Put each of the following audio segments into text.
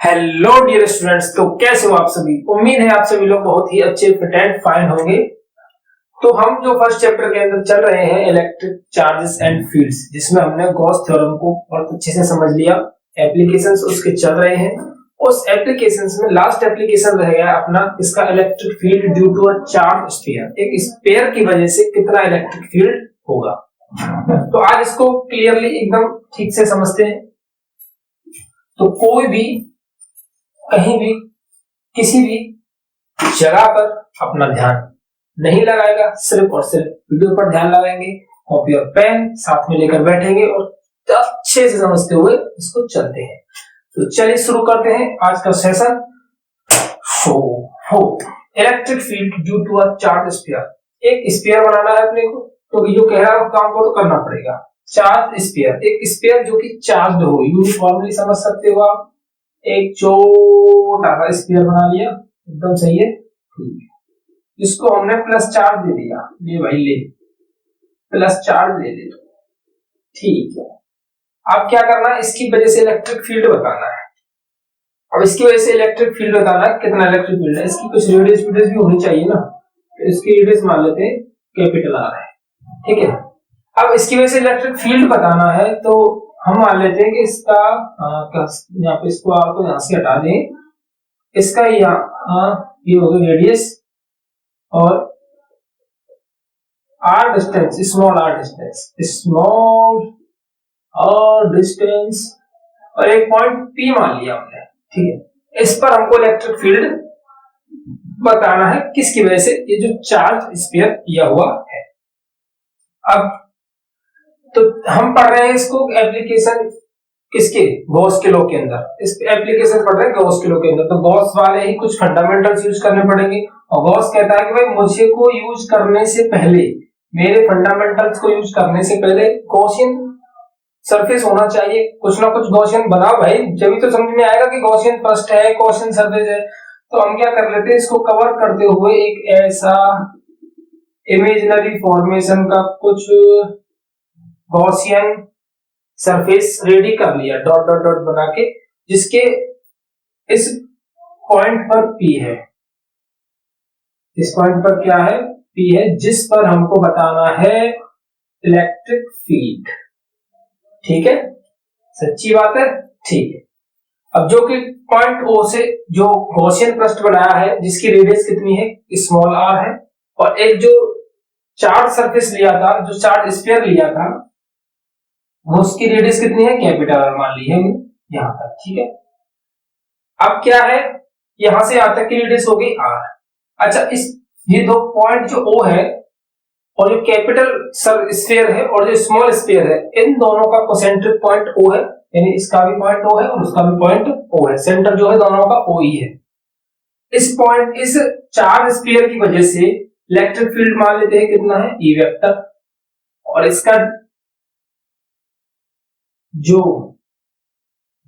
Hello dear students, तो कैसे हो आप सभी। उम्मीद है आप सभी लोग बहुत ही अच्छे फिट एंड फाइन होंगे। तो हम जो फर्स्ट चैप्टर के अंदर चल रहे हैं इलेक्ट्रिक चार्जेस एंड फील्ड्स, जिसमें हमने गॉस थ्योरम को बहुत अच्छे से समझ लिया। एप्लीकेशंस उसके चल रहे हैं। उस एप्लीकेशंस में लास्ट एप्लीकेशन रह गया अपना इसका electric field due to a charge sphere. एक स्फीयर की वजह से कितना इलेक्ट्रिक फील्ड होगा। तो आज इसको क्लियरली एकदम ठीक से समझते हैं। तो कोई भी कहीं भी किसी भी जगह पर अपना ध्यान नहीं लगाएगा, सिर्फ और सिर्फ वीडियो पर ध्यान लगाएंगे। कॉपी और पेन साथ में लेकर बैठेंगे और अच्छे से समझते हुए इसको चलते हैं। तो चलिए शुरू करते हैं आज का session. Electric field due to a charge sphere. एक स्फीयर बनाना है अपने को, तो जो कह रहा है उस काम को तो करना पड़ेगा। चार्ज स्फीयर, एक स्फीयर जो कि चार्ज हो, यूनिफॉर्मली समझ सकते हो आप। एक छोटा सा स्फीयर बना लिया, एकदम सही है, ठीक है। इसको हमने प्लस चार्ज दे दिया, ले भाई ले, प्लस चार्ज दे दे, ठीक है। अब क्या करना है, इसकी वजह से इलेक्ट्रिक फील्ड बताना है। अब इसकी वजह से इलेक्ट्रिक फील्ड बताना है, कितना इलेक्ट्रिक फील्ड है। इसकी कुछ रेडियस भी होनी चाहिए ना, तो इसकी रेडियस मान लेते हैं कैपिटल आर है, ठीक है। अब इसकी वजह से इलेक्ट्रिक फील्ड बताना है, तो हम मान लेते हैं कि इसका यहाँ पे इसको आर को यहाँ से हटा दें, इसका यहाँ ये होगा रेडियस और r distance, small r distance और एक पॉइंट पी मान लिया हमने, ठीक है। इस पर हमको इलेक्ट्रिक फील्ड बताना है, किसकी वजह से, ये जो चार्ज स्फीयर किया हुआ है। अब तो हम पढ़ रहे हैं इसको एप्लीकेशन किसके, गॉस के लॉ के अंदर। इस एप्लीकेशन पढ़ रहे हैं गॉस के लॉ के अंदर, तो गॉस वाले ही कुछ फंडामेंटल्स यूज करने पड़ेंगे। और गॉस कहता है कि भाई मुझे को यूज करने से पहले, मेरे फंडामेंटल्स को यूज करने से पहले गॉसियन सरफेस होना चाहिए। कुछ ना कुछ गॉसियन बनाओ भाई, जब तो समझ में आएगा कि गॉसियन फर्स्ट है, गॉसियन सरफेस है। तो हम क्या कर लेते हैं, इसको कवर करते हुए एक ऐसा इमेजिनरी फॉर्मेशन का कुछ गॉसियन सरफेस रेडी कर लिया, डॉट डॉट डॉट बना के, जिसके इस पॉइंट पर P है, इस पॉइंट पर क्या है, P है, जिस पर हमको बताना है इलेक्ट्रिक फील्ड, ठीक है। सच्ची बात है, ठीक है। अब जो कि पॉइंट O से जो गॉसियन पृष्ठ बनाया है, जिसकी रेडियस कितनी है, स्मॉल r है, और एक जो चार्ज सरफेस लिया था, जो चार्ज स्फीयर लिया था, वो उसकी रेडियस कितनी है, कैपिटल आर मान ली है यहां तक, ठीक है। अब क्या है, यहां से यहां तक की रेडियस हो गई r। अच्छा, इस ये दो पॉइंट जो O है और जो कैपिटल स्फीयर है और जो स्मॉल स्फीयर है, इन दोनों का कोसेंट्रिक पॉइंट O है, यानी इसका भी पॉइंट O है और उसका भी पॉइंट O है। सेंटर जो है दोनों का O ही है। इस पॉइंट, इस चार्ज स्फीयर की वजह से इलेक्ट्रिक फील्ड मान लेते हैं कितना है, E वेक्टर, और इसका जो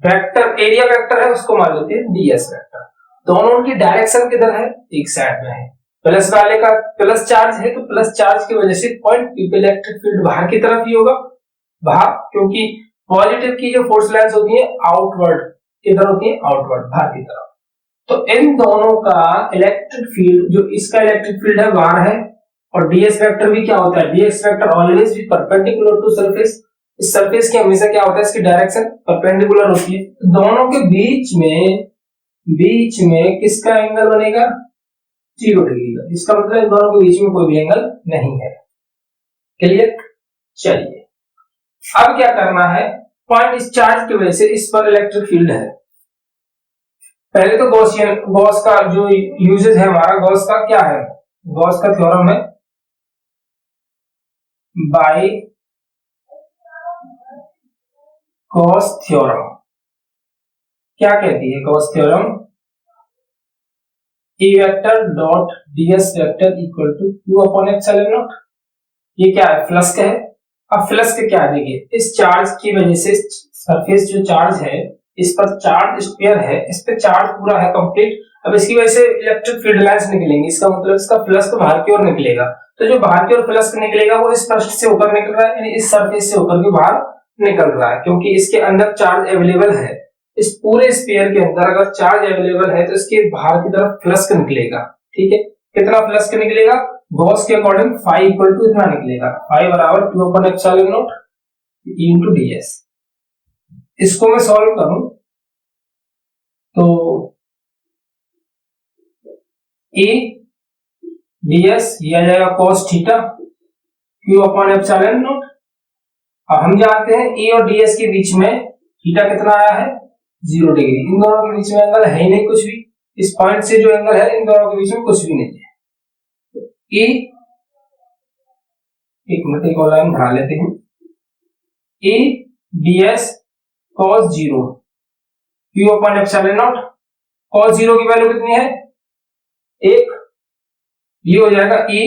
वेक्टर, एरिया वेक्टर है, उसको मान लेते हैं ds वेक्टर। दोनों की डायरेक्शन किधर है, एक साइड में है। प्लस वाले का प्लस चार्ज है, तो प्लस चार्ज की वजह से पॉइंट P पे इलेक्ट्रिक फील्ड बाहर की तरफ ही होगा, बाहर, क्योंकि पॉजिटिव की जो फोर्स लाइंस होती है आउटवर्ड, किधर होती है, आउटवर्ड, बाहर की तरफ। तो इन दोनों का इलेक्ट्रिक फील्ड, जो इसका इलेक्ट्रिक फील्ड है बाहर है, और ds वेक्टर भी क्या होता है, ds वेक्टर ऑलवेज भी परपेंडिकुलर टू सरफेस। इस सरफेस की हमेशा क्या होता है, इसकी डायरेक्शन परपेंडिकुलर होती है। तो दोनों के बीच में किसका एंगल बनेगा, 0 डिग्री का। इसका मतलब दोनों के बीच में कोई भी एंगल नहीं है। क्लियर, चलिए अब क्या करना है, पॉइंट इस चार्ज की वजह से इस पर इलेक्ट्रिक फील्ड है। पहले तो गॉस का जो यूजेज है हमारा, गॉस का क्या है, गॉस का थ्योरम है बाय गॉस थ्योरम। क्या कहती है Gauss theorem, E vector dot ds vector equal to q upon epsilon naught. ये क्या है, फ्लक्स है। अब फ्लक्स क्या है, देखिए इस चार्ज की वजह से सरफेस जो चार्ज है, इस पर चार्ज स्फीयर है, इस पे चार्ज पूरा है कंप्लीट। अब इसकी वजह से इलेक्ट्रिक फील्ड लाइंस निकलेंगी, इसका मतलब इसका फ्लक्स तो बाहर की ओर निकलेगा। तो जो बाहर की ओर फ्लक्स निकलेगा वो इस पृष्ठ से होकर निकल रहा है, यानी इस सरफेस से होकर के बाहर निकल रहा है, क्योंकि इसके अंदर चार्ज अवेलेबल है। इस पूरे स्फीयर के अंदर अगर चार्ज अवेलेबल है तो इसके बाहर की तरफ फ्लक्स निकलेगा। ठीक है, कितना फ्लक्स निकलेगा? गॉस के अकॉर्डिंग फाई इक्वल टू इतना निकलेगा, फाई बराबर Q upon epsilon not E into ds। इसको मैं सॉल्व करूं तो E ds ये आ जाएगा cos theta Q upon epsilon not. अब हम जानते हैं E और ds के बीच में थीटा कितना आया है? 0 डिग्री। इन दोनों के बीच में एंगल है ही नहीं कुछ भी, इस पॉइंट से जो एंगल है इन दोनों के बीच में कुछ भी नहीं है। E एक मिनट एक और लाइन बढ़ा लेते हैं, E ds cos 0 Q upon epsilon not. cos 0 की वैल्यू कितनी है? 1। ये हो जाएगा E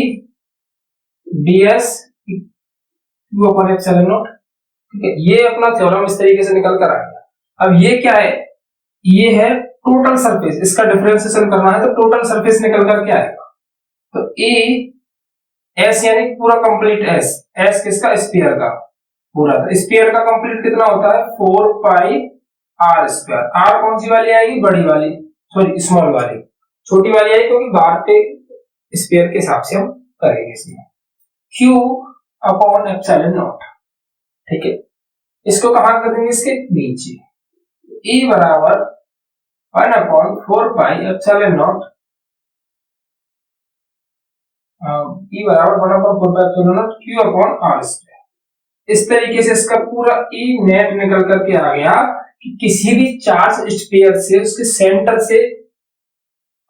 ds Q upon epsilon not. ठीक है, ये अपना थ्योरम इस तरीके से निकल कर आ गया। अब ये क्या है? ये है टोटल सरफेस, इसका डिफरेंशिएशन करना है तो टोटल सरफेस निकल कर क्या आएगा? तो E S यानी पूरा कंप्लीट S, S किसका? स्फीयर का पूरा। तो स्फीयर का कंप्लीट कितना होता है? 4 पाई r स्क्वायर। r कौन सी वाली आएगी? बड़ी वाली, सॉरी स्मॉल वाली, छोटी वाली आएगी क्योंकि बाहर के स्फीयर के हिसाब से हम करेंगे इसमें। Q upon epsilon not. ठीक है, इसको कहां कर देंगे? इसके नीचे। E बराबर 1 upon 4 pi epsilon not, E बराबर 1 upon 4 pi epsilon not Q upon r square. इस तरीके से इसका पूरा E नेट निकल करके आ गया कि किसी भी चार्ज स्फीयर से उसके सेंटर से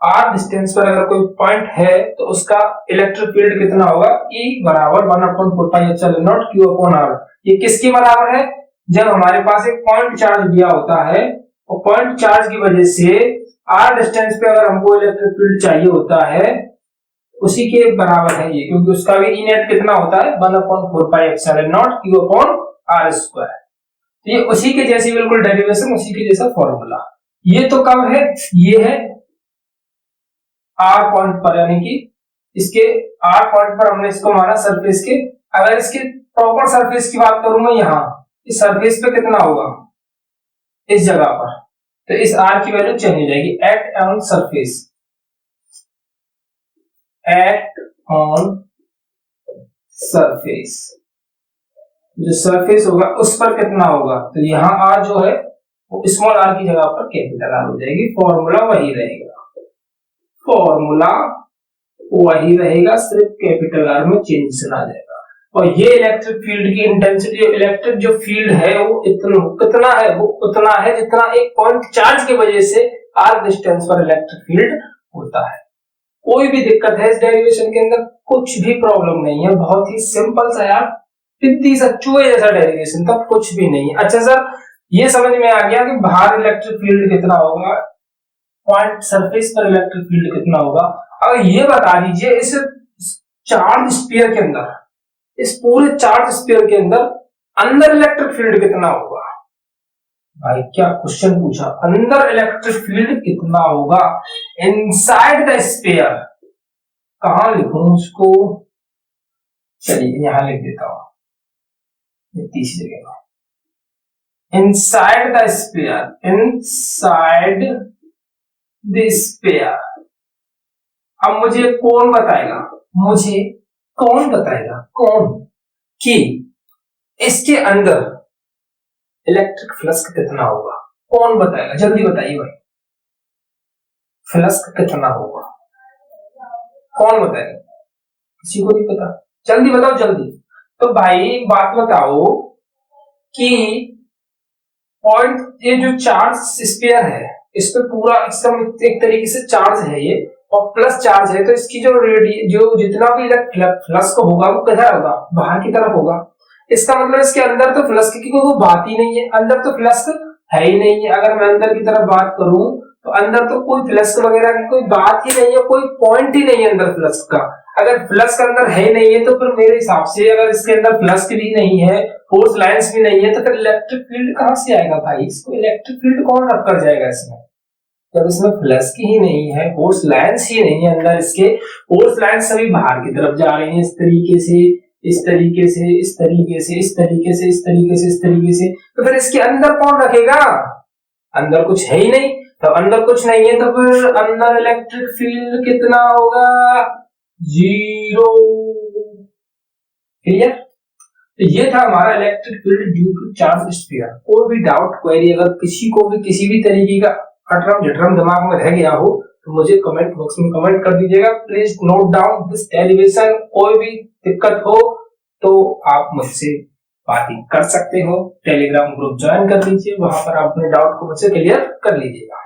r डिस्टेंस पर अगर कोई पॉइंट है तो उसका इलेक्ट्रिक फील्ड कितना होगा? E बराबर 1 upon 4 pi epsilon not Q upon r। ये किसके बराबर है? जब हमारे पास एक पॉइंट चार्ज दिया होता है और पॉइंट चार्ज की वजह से r डिस्टेंस पे अगर हमको इलेक्ट्रिक फील्ड चाहिए होता है, उसी के बराबर है ये, क्योंकि उसका भी E नेट कितना होता है? 1 upon 4 pi epsilon not Q upon r square. ये उसी के जैसी बिल्कुल डेरिवेशन, उसी के जैसा फॉर्मूला। ये तो कब है? ये है R पॉइंट पर, यानी कि इसके R पॉइंट पर हमने इसको माना सरफेस के। अगर इसके प्रॉपर सरफेस की बात करूं मैं, यहाँ इस सरफेस पे कितना होगा? इस जगह पर, तो इस R की वैल्यू चेंज हो जाएगी। At on surface, at on surface, जो सरफेस होगा उस पर कितना होगा? तो यहाँ R जो है वो स्मॉल r की जगह पर कैपिटल R हो जाएगी। फॉर्मूला वही रहेगा, फॉर्मूला वही रहेगा, सिर्फ कैपिटल R में चेंज आ जाएगा। और ये इलेक्ट्रिक फील्ड की इंटेंसिटी, इलेक्ट्रिक जो फील्ड है वो कितना है? वो उतना है जितना एक पॉइंट चार्ज की वजह से r डिस्टेंस पर इलेक्ट्रिक फील्ड होता है। कोई भी दिक्कत है इस डेरिवेशन के अंदर? कुछ भी प्रॉब्लम नहीं है, बहुत ही सिंपल सा यार, इतनी सा चूहे जैसा डेरिवेशन था, कुछ भी नहीं है। अच्छा सर, ये समझ में आ गया कि बाहर इलेक्ट्रिक फील्ड कितना होगा, पॉइंट सरफेस पर इलेक्ट्रिक फील्ड कितना होगा। अब ये बता दीजिए इस चार्ज स्फीयर के अंदर, इस पूरे चार्ज स्फीयर के अंदर अंदर इलेक्ट्रिक फील्ड कितना होगा? भाई क्या क्वेश्चन पूछा, अंदर इलेक्ट्रिक फील्ड कितना होगा इनसाइड द स्फीयर। कहां लिखूं उसको? चलिए यहां लिख देता हूं, तीसरी जगह, inside the sphere, inside the sphere. अब मुझे कौन बताएगा, मुझे कौन बताएगा, कौन, कि इसके अंदर इलेक्ट्रिक फ्लक्स कितना होगा? कौन बताएगा? जल्दी बताइए भाई, फ्लक्स कितना होगा? कौन बताएगा? किसी को नहीं पता, जल्दी बताओ जल्दी। तो भाई बात बताओ कि पॉइंट, ये जो चार्ज स्फीयर है इस पे पूरा एकदम एक तरीके से चार्ज है ये, और प्लस चार्ज है, तो इसकी जो जितना भी फ्लक्स होगा वो किधर होगा? बाहर की तरफ होगा। इसका मतलब इसके अंदर तो फ्लक्स की कोई बात ही नहीं है, अंदर तो फ्लक्स है ही नहीं है। अगर मैं अंदर की तरफ बात करूं तो अंदर तो कोई फ्लक्स वगैरह की कोई बात ही नहीं है, कोई पॉइंट ही नहीं है अंदर फ्लक्स का। अगर फ्लक्स अंदर है नहीं है तो फिर मेरे हिसाब से अगर इसके अंदर फ्लक्स भी नहीं है, फोर्स लाइंस भी नहीं है, तो फिर इलेक्ट्रिक फील्ड कहां से आएगा भाई? इसको इलेक्ट्रिक फील्ड कौन रख कर जाएगा इसमें, जब इसमें फ्लक्स ही नहीं है, फोर्स लाइंस ही नहीं है अंदर। इसके फोर्स लाइंस सभी बाहर की तरफ जा रही हैं, इस तरीके से, इस तरीके से, इस तरीके से, इस तरीके से, इस तरीके से, इस तरीके से। तो फिर इसके अंदर कौन रखेगा? अंदर कुछ है ही नहीं, तो अंदर कुछ नहीं है तो फिर अंदर इलेक्ट्रिक फील्ड कितना होगा, 0। क्लियर? तो ये था हमारा electric field due to charge sphere. कोई भी डाउट क्वेरी अगर किसी को भी किसी भी तरीके का अटरम झटरम दिमाग में रह गया हो तो मुझे कमेंट बॉक्स में कमेंट कर दीजिएगा। Please note down this derivation. कोई भी दिक्कत हो तो आप मुझसे बातें कर सकते हो। टेलीग्राम ग्रुप ज्वाइन कर लीजिए, वहां पर आप अपने डाउट को मुझसे क्लियर कर लीजिएगा।